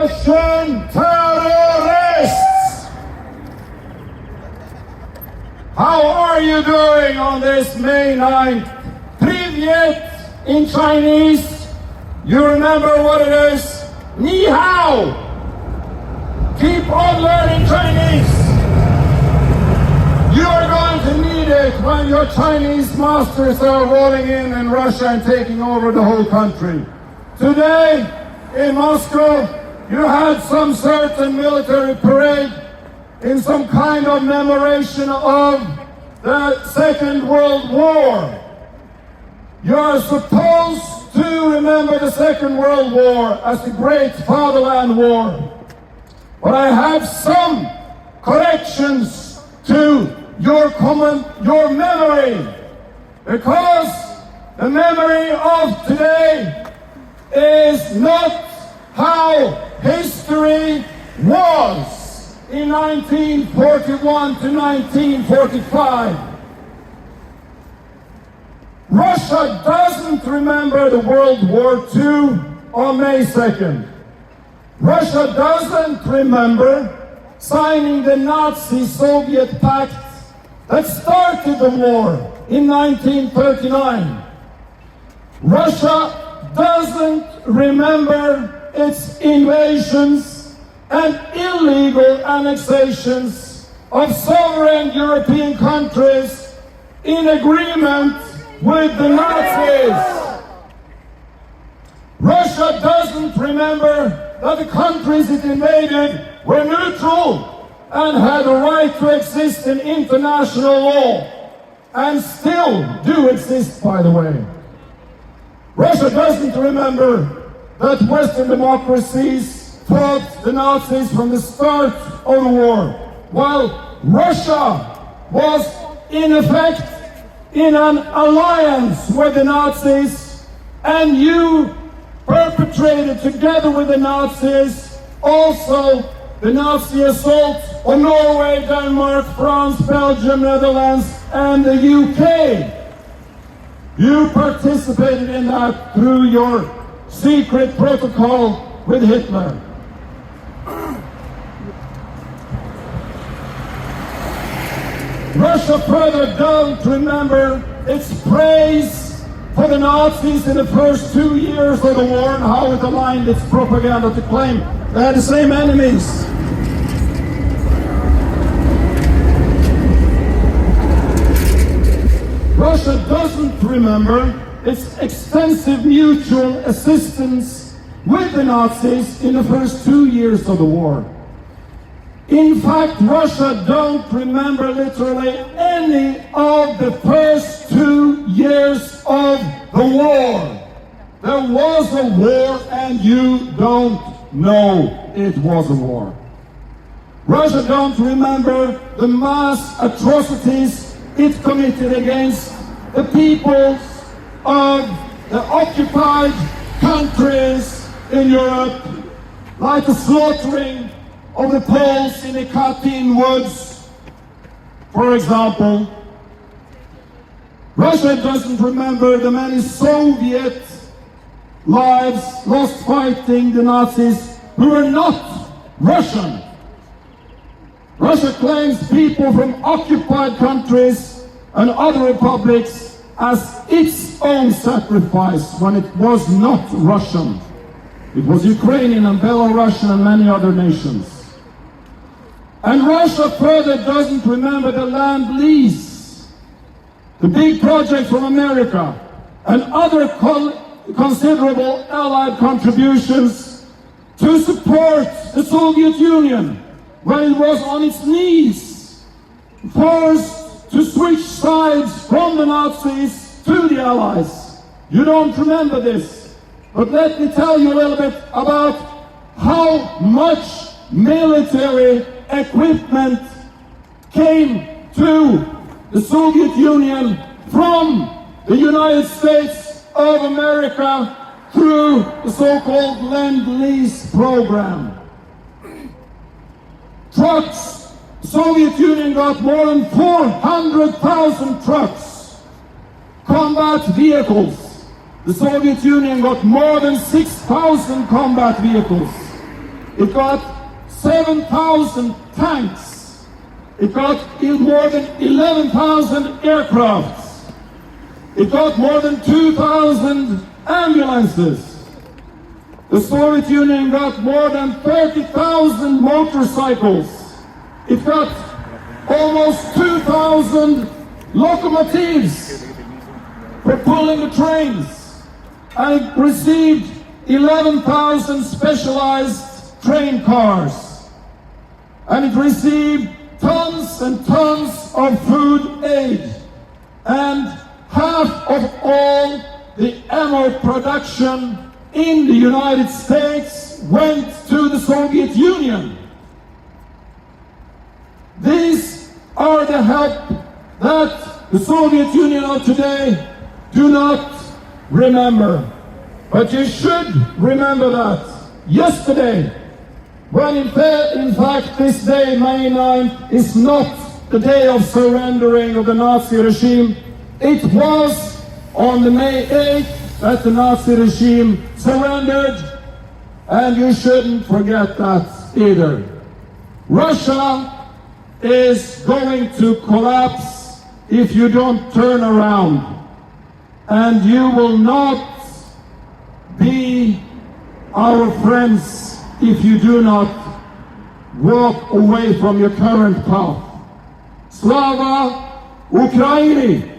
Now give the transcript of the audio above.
Russian terrorists! How are you doing on this May 9th? Привет in Chinese. You remember what it is? Ni hao. Keep on learning Chinese. You are going to need it when your Chinese masters are rolling in Russia and taking over the whole country. Today in Moscow, you had some certain military parade in some kind of commemoration of the Second World War. You are supposed to remember the Second World War as the Great Fatherland War. But I have some corrections to your memory, because the memory of today is not how history was in 1941 to 1945. Russia doesn't remember the World War II on May 2nd. Russia doesn't remember signing the Nazi-Soviet pact that started the war in 1939. Russia doesn't remember its invasions and illegal annexations of sovereign European countries in agreement with the Nazis. Russia doesn't remember that the countries it invaded were neutral and had a right to exist in international law, and still do exist, by the way. Russia doesn't remember that Western democracies fought the Nazis from the start of the war, while Russia was in effect in an alliance with the Nazis, and you perpetrated together with the Nazis also the Nazi assault on Norway, Denmark, France, Belgium, Netherlands, and the UK. You participated in that through your secret protocol with Hitler. Russia further don't remember its praise for the Nazis in the first 2 years of the war and how it aligned its propaganda to claim they had the same enemies. Russia doesn't remember its extensive mutual assistance with the Nazis in the first 2 years of the war. In fact, Russia don't remember literally any of the first 2 years of the war. There was a war and you don't know it was a war. Russia don't remember the mass atrocities it committed against the peoples of the occupied countries in Europe, like the slaughtering of the Poles in the Katyn woods, for example. Russia doesn't remember the many Soviet lives lost fighting the Nazis who were not Russian. Russia claims people from occupied countries and other republics as its own sacrifice when it was not Russian. It was Ukrainian and Belarusian and many other nations. And Russia further doesn't remember the land lease, the big project from America, and other considerable Allied contributions to support the Soviet Union when it was on its knees, forced to switch sides from the Nazis to the Allies. You don't remember this, but let me tell you a little bit about how much military equipment came to the Soviet Union from the United States of America through the so-called Lend-Lease program. Trucks. The Soviet Union got more than 400,000 trucks. Combat vehicles. The Soviet Union got more than 6,000 combat vehicles. It got 7,000 tanks. It got more than 11,000 aircrafts. It got more than 2,000 ambulances. The Soviet Union got more than 30,000 motorcycles. It got almost 2,000 locomotives for pulling the trains. And it received 11,000 specialized train cars. And it received tons and tons of food aid. And half of all the ammo production in the United States went to the Soviet Union. These are the help that the Soviet Union of today do not remember. But you should remember that yesterday, when in fact this day, May 9th, is not the day of surrendering of the Nazi regime, it was on the May 8th that the Nazi regime surrendered, and you shouldn't forget that either. Russia is going to collapse if you don't turn around, and you will not be our friends if you do not walk away from your current path. Slava Ukraini!